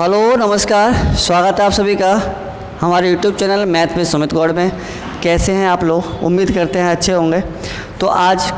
Hello नमस्कार, स्वागत है आप सभी का हमारे यूट्यूब चैनल मैथ में सुमित गौड़ में। कैसे हैं आप लोग? उम्मीद करते हैं अच्छे होंगे। तो आज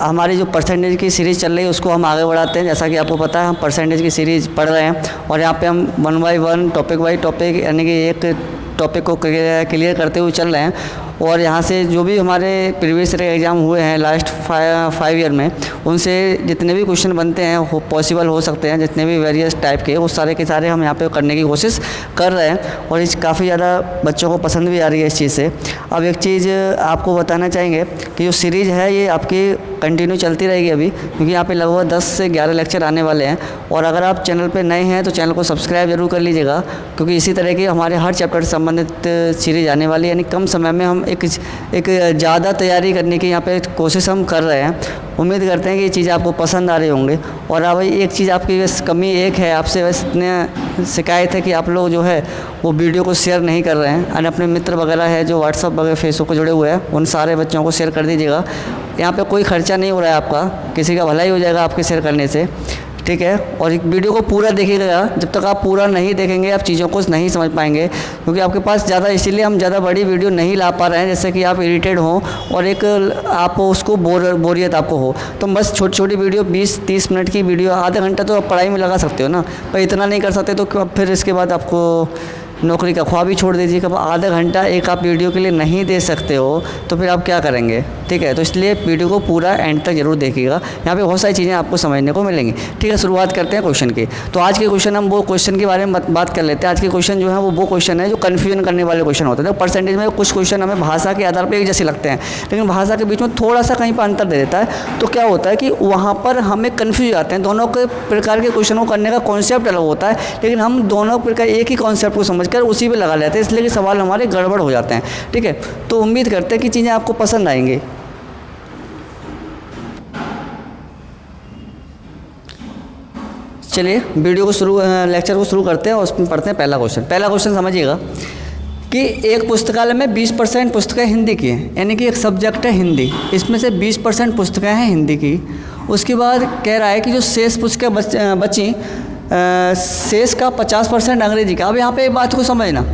हमारी जो परसेंटेज की सीरीज़ चल रही है उसको हम आगे बढ़ाते हैं। जैसा कि आपको पता है हम परसेंटेज की सीरीज़ पढ़ रहे हैं और यहाँ पे हम 1 बाय 1 टॉपिक बाय टॉपिक यानी कि एक टॉपिक को क्लियर करते हुए चल रहे हैं। और यहाँ से जो भी हमारे प्रीवियस ईयर एग्ज़ाम हुए हैं लास्ट 5 ईयर में, उनसे जितने भी क्वेश्चन बनते हैं पॉसिबल हो सकते हैं, जितने भी वेरियस टाइप के, वो सारे के सारे हम यहाँ पे करने की कोशिश कर रहे हैं। और इस काफ़ी ज़्यादा बच्चों को पसंद भी आ रही है इस चीज़ से। अब एक चीज़ आपको बताना चाहेंगे कि जो सीरीज़ है ये आपकी कंटिन्यू चलती रहेगी अभी, क्योंकि यहाँ पे लगभग 10 से 11 लेक्चर आने वाले हैं। और अगर आप चैनल पे नए हैं तो चैनल को सब्सक्राइब जरूर कर लीजिएगा, क्योंकि इसी तरह की हमारे हर चैप्टर से संबंधित सीरीज़ आने वाली है। यानी कम समय में हम एक ज़्यादा तैयारी करने की यहाँ पे कोशिश हम कर रहे हैं। उम्मीद करते हैं कि ये चीज़ आपको पसंद आ रही होंगे। और अब एक चीज़ आपकी बस कमी एक है, आपसे बस इतने शिकायत है कि आप लोग जो है वो वीडियो को शेयर नहीं कर रहे हैं। और अपने मित्र वगैरह है जो व्हाट्सअप वगैरह फेसबुक पर जुड़े हुए हैं, उन सारे बच्चों को शेयर कर दीजिएगा। यहाँ पे कोई खर्चा नहीं हो रहा है आपका, किसी का भला ही हो जाएगा आपके शेयर करने से, ठीक है। और एक वीडियो को पूरा देखिएगा, जब तक आप पूरा नहीं देखेंगे आप चीज़ों को नहीं समझ पाएंगे, क्योंकि आपके पास ज़्यादा, इसीलिए हम ज़्यादा बड़ी वीडियो नहीं ला पा रहे हैं, जैसे कि आप इरिटेट हो और एक आप उसको बोरियत आपको हो। तो बस छोटी छोटी वीडियो 20-30 मिनट की वीडियो, आधा घंटा तो आप पढ़ाई में लगा सकते हो ना, पर इतना नहीं कर सकते तो फिर इसके बाद आपको नौकरी का ख्वाब ही छोड़ दीजिए। कब आधा घंटा एक आप वीडियो के लिए नहीं दे सकते हो तो फिर आप क्या करेंगे, ठीक है। तो इसलिए वीडियो को पूरा एंड तक जरूर देखिएगा, यहाँ पे बहुत सारी चीज़ें आपको समझने को मिलेंगी, ठीक है। शुरुआत करते हैं क्वेश्चन की। तो आज के क्वेश्चन हम वो क्वेश्चन के बारे में बात कर लेते हैं। आज के क्वेश्चन जो है वो क्वेश्चन है जो कन्फ्यूजन करने वाले क्वेश्चन होते हैं। तो परसेंटेज में कुछ क्वेश्चन हमें भाषा के आधार पर एक जैसे लगते हैं, लेकिन भाषा के बीच में थोड़ा सा कहीं पर अंतर दे देता है। तो क्या होता है कि वहाँ पर हमें कन्फ्यूज आते हैं। दोनों के प्रकार के क्वेश्चन को करने का कॉन्सेप्ट अलग होता है, लेकिन हम दोनों प्रकार एक ही कॉन्सेप्ट को समझकर उसी पर लगा लेते हैं, इसलिए कि सवाल हमारे गड़बड़ हो जाते हैं, ठीक है। तो उम्मीद करते हैं कि चीज़ें आपको पसंद आएंगी। चलिए वीडियो को लेक्चर को शुरू करते हैं और उसमें पढ़ते हैं पहला क्वेश्चन। पहला क्वेश्चन समझिएगा कि एक पुस्तकालय में 20% पुस्तकें हिंदी की हैं, यानी कि एक सब्जेक्ट है हिंदी, इसमें से 20% पुस्तकें हैं हिंदी की। उसके बाद कह रहा है कि जो शेष पुस्तकें बची, शेष का 50% अंग्रेजी का। अब यहाँ पे एक बात को समझना,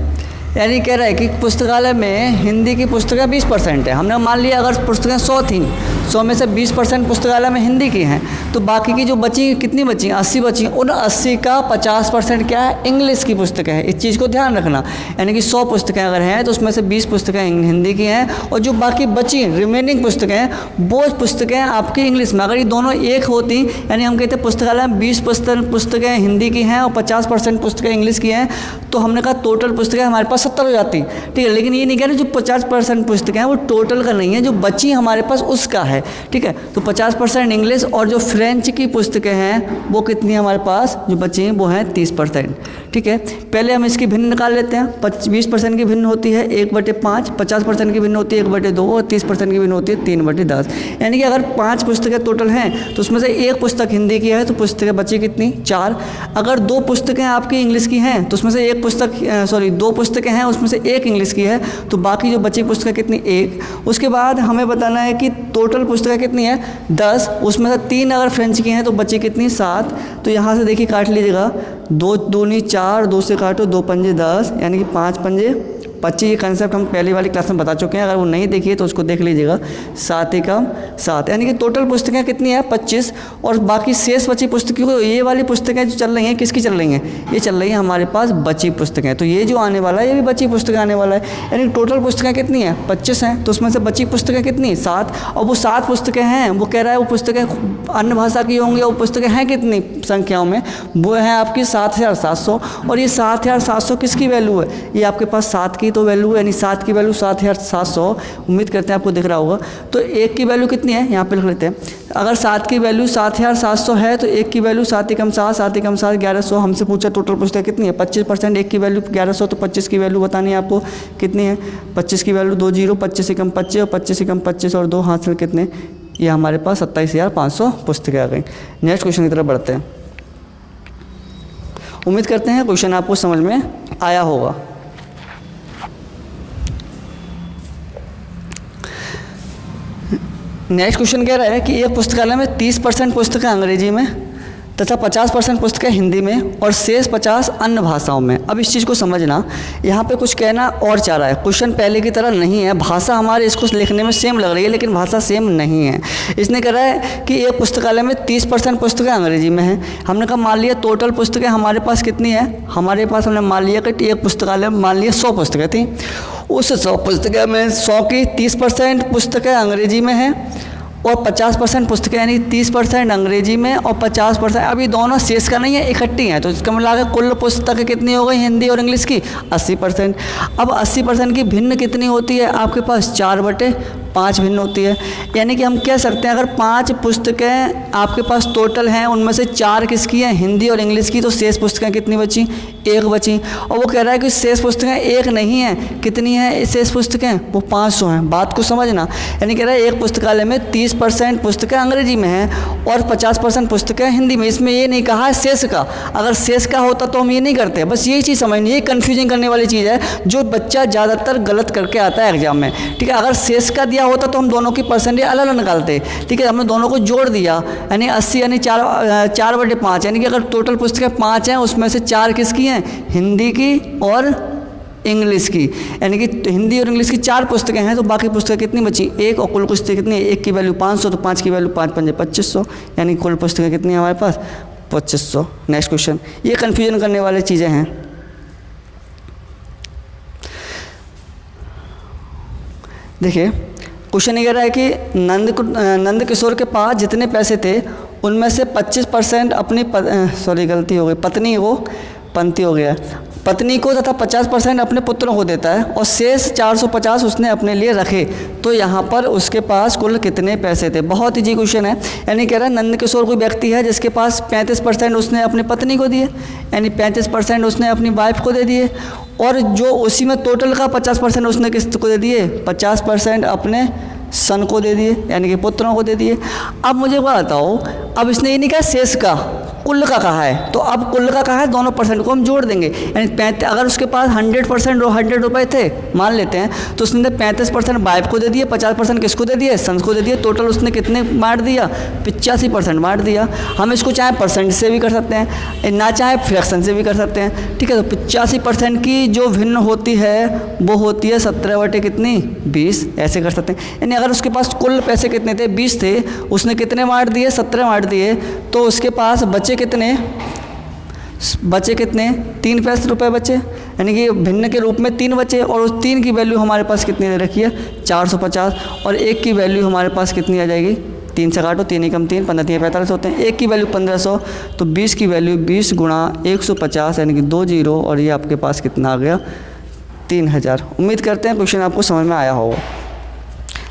यानी कह रहा है कि पुस्तकालय में हिंदी की पुस्तकें 20% है। हमने मान लिया अगर पुस्तकें 100 थी, 100 में से 20% पुस्तकालय में हिंदी की हैं, तो बाकी की जो बची कितनी बची, 80 बची। उन 80 का 50% क्या है, इंग्लिश की पुस्तकें हैं। इस चीज़ को ध्यान रखना, यानी कि 100 पुस्तकें अगर हैं तो उसमें से 20 पुस्तकें हिंदी की हैं, और जो बाकी बची रिमेनिंग पुस्तकें हैं वो पुस्तकें आपकी इंग्लिश में। अगर ये दोनों एक होती, यानी हम कहते हैं पुस्तकालय में 20% पुस्तकें हिंदी की हैं और 50% पुस्तकें इंग्लिश की हैं, तो हमने कहा टोटल पुस्तकें हमारे पास 70 हो जाती, ठीक है। लेकिन ये नहीं कह रहे जो 50% पुस्तकें हैं वो टोटल का नहीं है, जो बची हमारे पास उसका है, ठीक है। तो 50% इंग्लिश, और जो फ्रेंच की पुस्तकें हैं वो कितनी हमारे पास जो बची हैं वो हैं 30%, ठीक है। पहले हम इसकी भिन्न निकाल लेते हैं। 20% की भिन्न होती है 1/5, 50% की भिन्न होती है 1/2 और 30% की भिन्न होती है 3/10। यानी कि अगर 5 पुस्तकें टोटल हैं तो उसमें से एक पुस्तक हिंदी की है, तो पुस्तकें बची कितनी, 4। अगर 2 पुस्तकें आपकी इंग्लिश की हैं तो उसमें से 2 पुस्तकें हैं, उसमें से एक इंग्लिश की है, तो बाकी जो बची पुस्तकें कितनी, 1। उसके बाद हमें बताना है कि टोटल पुस्तकें कितनी है, 10। उसमें से 3 अगर फ्रेंच की हैं तो बची कितनी, 7। तो यहाँ से देखिए काट लीजिएगा, 2 दूनी 4, 2 से काटो, 2 पंजे 10, यानी कि 5 पंजे 25। ये कंसेप्ट हम पहली वाली क्लास में बता चुके हैं, अगर वो नहीं देखिए तो उसको देख लीजिएगा। 7 एकम 7, यानी कि टोटल पुस्तकें कितनी है, 25। और बाकी शेष बची पुस्तकों को, ये वाली पुस्तकें जो चल रही हैं किसकी चल रही हैं, ये चल रही हैं हमारे पास बची पुस्तकें। तो ये जो आने वाला है ये भी बची पुस्तकें आने वाला है, यानी टोटल पुस्तकें कितनी हैं, 25 हैं। तो उसमें से बची पुस्तकें कितनी, 7। और वो 7 पुस्तकें हैं, वो कह रहा है वो पुस्तकें अन्य भाषा की होंगी, और पुस्तकें हैं कितनी संख्याओं में, वो है आपकी 7700। और ये 7700 किसकी वैल्यू है, ये आपके पास 7 की तो वैल्यू है, यानी 7 की वैल्यू 7700। उम्मीद करते हैं आपको दिख रहा होगा। तो 1 की वैल्यू कितनी है, यहाँ पे लिख लेते हैं। अगर 7 की वैल्यू 7700 है तो 1 की वैल्यू 7 एकम 7, 7 एकम 7 1100। हमसे पूछा टोटल पुस्तक कितनी है, 25%। 1 की वैल्यू 1100, तो 25 की वैल्यू बतानी है आपको कितनी है। 25 की वैल्यू 2 0, 25 एकम 25 और 25 एकम 25 और 2 हासिल कितने, ये हमारे पास 27,500 पुस्तकें आ गई। नेक्स्ट क्वेश्चन की तरफ बढ़ते हैं। उम्मीद करते हैं क्वेश्चन आपको समझ में आया होगा। नेक्स्ट क्वेश्चन कह रहा है कि एक पुस्तकालय में 30% पुस्तकें अंग्रेजी में, तथा 50% पुस्तकें हिंदी में और शेष 50 अन्य भाषाओं में। अब इस चीज़ को समझना, यहाँ पे कुछ कहना और चाह रहा है। क्वेश्चन पहले की तरह नहीं है, भाषा हमारे इसको लिखने में सेम लग रही है लेकिन भाषा सेम नहीं है। इसने कह रहा है कि एक पुस्तकालय में 30% पुस्तकें अंग्रेजी में हैं। हमने कहा मान लिया टोटल पुस्तकें हमारे पास कितनी है, हमारे पास हमने मान लिया कि एक पुस्तकालय में मान लिया 100 पुस्तकें थी। उस 100 पुस्तकें में 100 की 30% पुस्तकें अंग्रेजी में हैं और 50% पुस्तकें, यानी 30% अंग्रेजी में और 50%, अभी दोनों शेष का नहीं है, इकट्ठी हैं। तो इसका मतलब है कुल पुस्तकें कितनी हो गई हिंदी और इंग्लिश की 80%। अब 80% की भिन्न कितनी होती है आपके पास 4/5 भिन्न होती है। यानी कि हम कह सकते हैं अगर 5 पुस्तकें आपके पास टोटल हैं, उनमें से 4 किसकी हैं, हिंदी और इंग्लिश की, तो शेष पुस्तकें कितनी बची, 1 बची। और वो कह रहा है कि शेष पुस्तकें 1 नहीं हैं, कितनी हैं शेष पुस्तकें, वो 500 हैं। बात को समझना, यानी कह रहा है एक पुस्तकालय में 30% पुस्तकें अंग्रेजी में हैं और 50% पुस्तकें हिंदी में। इसमें ये नहीं कहा है शेष का, अगर शेष का होता तो हम ये नहीं करते। बस यही चीज़ समझनी, ये कन्फ्यूजन करने वाली चीज़ है जो बच्चा ज़्यादातर गलत करके आता है एग्जाम में। ठीक है, अगर शेष का दिया होता तो हम दोनों की परसेंटेज अलग अलग निकालते। ठीक है, हमने दोनों को जोड़ दिया, यानी 80 यानी 4/5, यानी कि अगर टोटल पुस्तकें 5 हैं उसमें से 4 किसकी हैं, हिंदी की और इंग्लिश की। यानी कि हिंदी और इंग्लिश की 4 पुस्तकें हैं, तो बाकी पुस्तकें कितनी बची, 1। और कुल पुस्तकें कितनी है, 1 की वैल्यू 500, तो 5 की वैल्यू 5×5 2500, यानी कुल पुस्तकें कितनी है हमारे पास 2500। नेक्स्ट क्वेश्चन, ये कन्फ्यूजन करने वाली चीज़ें हैं। देखिए क्वेश्चन ये कह रहा है कि नंद किशोर के पास जितने पैसे थे उनमें से 25% अपनी गलती हो गई, पत्नी को पंक्ति हो गया, पत्नी को तथा 50% अपने पुत्रों को देता है और शेष 450 उसने अपने लिए रखे। तो यहाँ पर उसके पास कुल कितने पैसे थे। बहुत ईजी क्वेश्चन है। यानी कह रहा है नंद किशोर कोई व्यक्ति है जिसके पास 35% उसने अपनी पत्नी को दिए, यानी 35% उसने अपनी वाइफ को दे दिए, और जो उसी में टोटल का 50% उसने किसको दे दिए, 50% अपने सन को दे दिए, यानी कि पुत्रों को दे दिए। अब मुझे बताओ, अब इसने ये नहीं कहा शेष का, कुल का कहा है, तो अब कुल का कहा है, दोनों परसेंट को हम जोड़ देंगे। यानी अगर उसके पास 100% 100 रुपये थे मान लेते हैं, तो उसने 35% वाइफ को दे दिए, 50% किसको दे दिए, सन्स को दे दिए। टोटल उसने कितने बांट दिया, 85% बांट दिया। हम इसको चाहे परसेंट से भी कर सकते हैं, ना चाहे फ्रैक्शन से भी कर सकते हैं। ठीक है, तो 85% की जो भिन्न होती है वो होती है 17/20, ऐसे कर सकते हैं। यानी अगर उसके पास कुल पैसे कितने थे, 20 थे, उसने कितने बांट दिए, 17 बांट दिए, तो उसके पास बचे कितने 3 रुपये बचे, यानी कि भिन्न के रूप में 3 बचे। और उस 3 की वैल्यू हमारे पास कितनी दे रखी है, 450, और 1 की वैल्यू हमारे पास कितनी आ जाएगी, 3 से काटो, 3 एकम 3, 15 3 45 होते हैं। 1 की वैल्यू 1500, तो 20 की वैल्यू 20 गुणा 150, यानी कि 2 जीरो, और ये आपके पास कितना आ गया, 3000। उम्मीद करते हैं क्वेश्चन आपको समझ में आया होगा।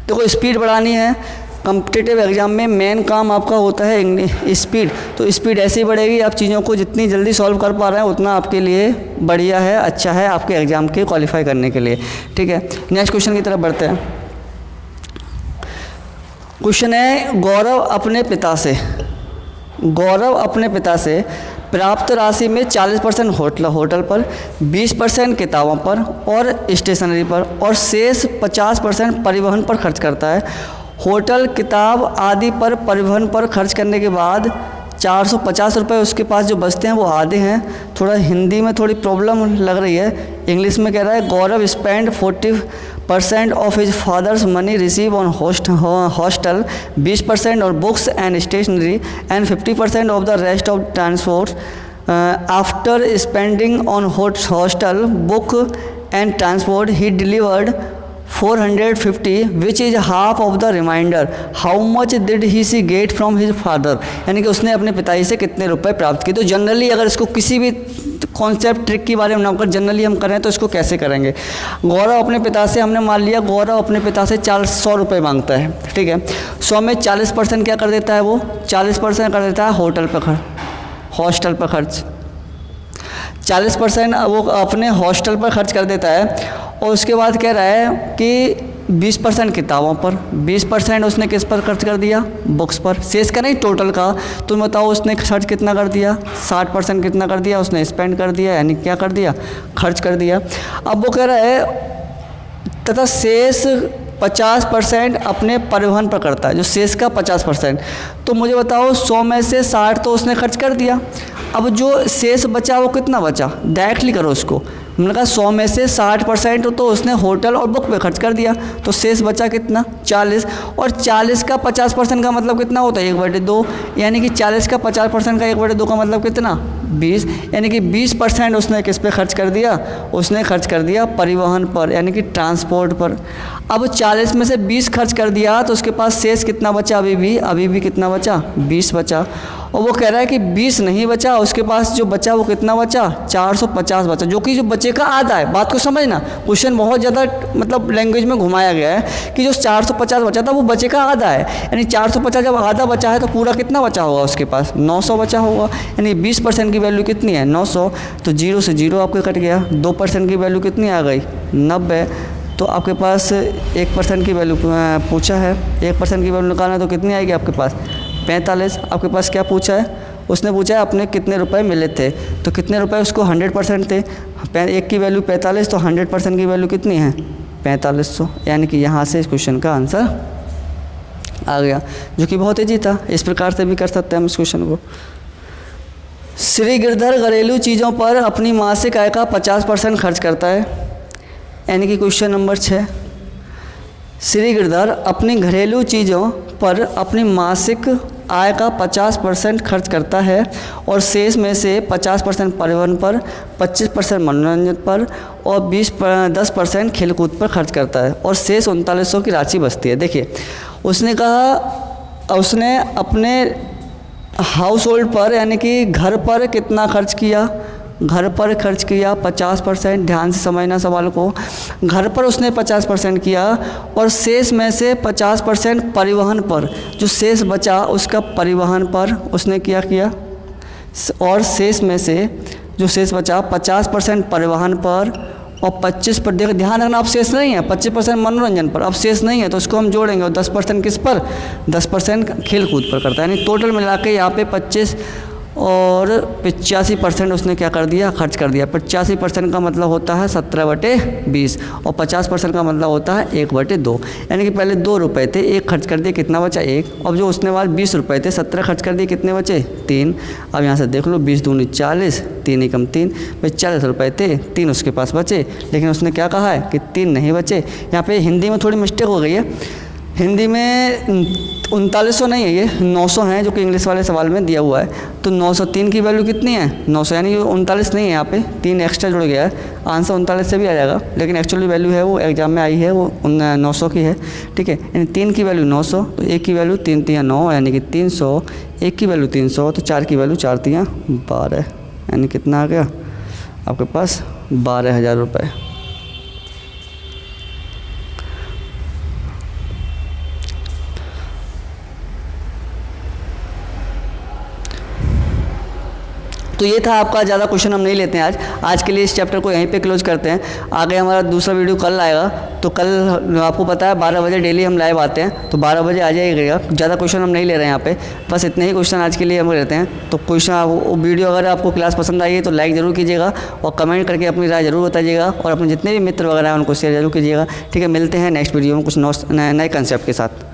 देखो स्पीड बढ़ानी है, कॉम्पिटिटिव एग्जाम में मेन काम आपका होता है स्पीड। तो स्पीड ऐसे ही बढ़ेगी, आप चीज़ों को जितनी जल्दी सॉल्व कर पा रहे हैं उतना आपके लिए बढ़िया है, अच्छा है आपके एग्ज़ाम के क्वालिफाई करने के लिए। ठीक है, नेक्स्ट क्वेश्चन की तरफ बढ़ते हैं। क्वेश्चन है, गौरव अपने पिता से प्राप्त राशि में 40% होटल पर, 20% किताबों पर और स्टेशनरी पर, और शेष 50% परिवहन पर खर्च करता है। होटल, किताब आदि पर परिवहन पर खर्च करने के बाद 450 रुपये उसके पास जो बचते हैं वो आधे हैं। थोड़ा हिंदी में थोड़ी प्रॉब्लम लग रही है, इंग्लिश में कह रहा है Gaurav spend 40% of his father's money receive on hostel, 20% और books and stationery and 50% of the rest of transport. After spending on hostel, book and transport he delivered 450, which is half of the remainder. How much did he get from his father? यानी कि उसने अपने पिताजी से कितने रुपए प्राप्त किए। तो जनरली अगर इसको किसी भी कॉन्सेप्ट ट्रिक के बारे में ना कर जनरली हम करें तो इसको कैसे करेंगे। गौरव अपने पिता से, हमने मान लिया गौरव अपने पिता से 400 रुपये मांगता है। ठीक है, 100 में 40% क्या कर देता है, वो 40% कर देता है हॉस्टल पर खर्च। 40% वो अपने हॉस्टल पर खर्च कर देता है, और उसके बाद कह रहा है कि 20% किताबों पर, 20% उसने किस पर खर्च कर दिया, बुक्स पर। शेष का नहीं, टोटल का। तुम बताओ उसने खर्च कितना कर दिया, 60% कितना कर दिया, उसने स्पेंड कर दिया, यानी क्या कर दिया, खर्च कर दिया। अब वो कह रहा है तथा शेष 50% अपने परिवहन पर करता है, जो शेष का 50%। तो मुझे बताओ 100 में से 60 तो उसने खर्च कर दिया। अब जो शेष बचा वो कितना बचा, डायरेक्टली करो उसको। मैंने कहा 100 में से 60% तो उसने होटल और बुक पे खर्च कर दिया, तो शेष बचा कितना, 40। और 40 का 50% का मतलब कितना होता है, 1/2। यानी कि 40 का 50% का 1/2 का मतलब कितना, 20। यानी कि 20% उसने किस पे खर्च कर दिया, उसने खर्च कर दिया परिवहन पर, यानी कि ट्रांसपोर्ट पर। अब 40 में से 20 खर्च कर दिया तो उसके पास शेष कितना बचा, अभी भी कितना बचा, 20 बचा। और वो कह रहा है कि 20 नहीं बचा, उसके पास जो बचा वो कितना बचा, 450 बचा, जो कि जो बचे का आधा है। बात को समझना, क्वेश्चन बहुत ज़्यादा मतलब लैंग्वेज में घुमाया गया है कि जो 450 बचा था वो बचे का आधा है। यानी 450 जब आधा बचा है तो पूरा कितना बचा होगा, उसके पास 900 बचा होगा। यानी 20% की वैल्यू कितनी है, 900। तो 0 से 0 आपके कट गया। 2% की वैल्यू कितनी आ गई, 90। तो आपके पास 1% की वैल्यू पूछा है, 1% की वैल्यू निकालना तो कितनी आएगी आपके पास, 45। आपके पास क्या पूछा है, उसने पूछा है अपने कितने रुपए मिले थे, तो कितने रुपए उसको 100% थे। 1 की वैल्यू 45, तो 100% की वैल्यू कितनी है, 4500। यानी कि यहाँ से इस क्वेश्चन का आंसर आ गया, जो कि बहुत ईजी था। इस प्रकार से भी कर सकते हैं हम इस क्वेश्चन को। श्री गिरधर घरेलू चीज़ों पर अपनी मासिक आय का 50% खर्च करता है। यानी कि क्वेश्चन नंबर 6, श्री गिरधर अपनी घरेलू चीज़ों पर अपनी मासिक आय का 50% खर्च करता है और शेष में से 50% परिवहन पर, 25% मनोरंजन पर और 10% खेलकूद पर खर्च करता है, और शेष 3900 की राशि बचती है। देखिए उसने कहा उसने अपने हाउस होल्ड पर यानी कि घर पर कितना खर्च किया, घर पर खर्च किया 50%। ध्यान से समझना सवाल को, घर पर उसने 50% किया और शेष में से 50% परिवहन पर, जो शेष बचा उसका परिवहन पर उसने क्या किया, और शेष में से जो शेष बचा 50% परिवहन पर और 25 पर, देखो ध्यान रखना, अब शेष नहीं है, 25% मनोरंजन पर, अब शेष नहीं है तो उसको हम जोड़ेंगे, और 10% किस पर, 10% खेलकूद पर करता है। यानी टोटल मिला के यहाँ पे 25 और 85% उसने क्या कर दिया, खर्च कर दिया। 85% का मतलब होता है 17/20 और 50% का मतलब होता है 1/2। यानी कि पहले 2 रुपये थे, 1 खर्च कर दिए, कितना बचा 1। अब जो उसने बाद 20 रुपये थे, 17 खर्च कर दिए, कितने बचे 3। अब यहाँ से देख लो 20 दूनी 40, 3 एकम 3, भाई 40 रुपये थे, 3 उसके पास बचे। लेकिन उसने क्या कहा है कि 3 नहीं बचे। यहाँ पे हिंदी में थोड़ी मिस्टेक हो गई है, हिंदी में 3900 नहीं है, ये 900 है, जो कि इंग्लिश वाले सवाल में दिया हुआ है। तो 903 की वैल्यू कितनी है, 900। यानी 39 नहीं है, यहाँ पे 3 एक्स्ट्रा जुड़ गया है, आंसर 39 से भी आ जाएगा। लेकिन एक्चुअली वैल्यू है वो एग्जाम में आई है वो 900 की है, ठीक है। यानी 3 की वैल्यू 900, तो 1 की वैल्यू 3 3 9, यानी कि 300। 1 की वैल्यू 300, तो 4 की वैल्यू 4 3 12, यानी कितना आ गया आपके पास 12,000 रुपये। तो ये था आपका, ज़्यादा क्वेश्चन हम नहीं लेते हैं आज के लिए इस चैप्टर को यहीं पे क्लोज करते हैं। आगे हमारा दूसरा वीडियो कल आएगा, तो कल आपको पता है 12 बजे डेली हम लाइव आते हैं, तो 12 बजे आ जाइएगा। ज़्यादा क्वेश्चन हम नहीं ले रहे हैं यहाँ पे, बस इतने ही क्वेश्चन आज के लिए हम लेते हैं। तो क्वेश्चन वीडियो अगर आपको क्लास पसंद आई है तो लाइक ज़रूर कीजिएगा और कमेंट करके अपनी राय ज़रूर बताइएगा, और अपने जितने भी मित्र वगैरह हैं उनको शेयर जरूर कीजिएगा, ठीक है। मिलते हैं नेक्स्ट वीडियो में कुछ नए कंसेप्ट के साथ।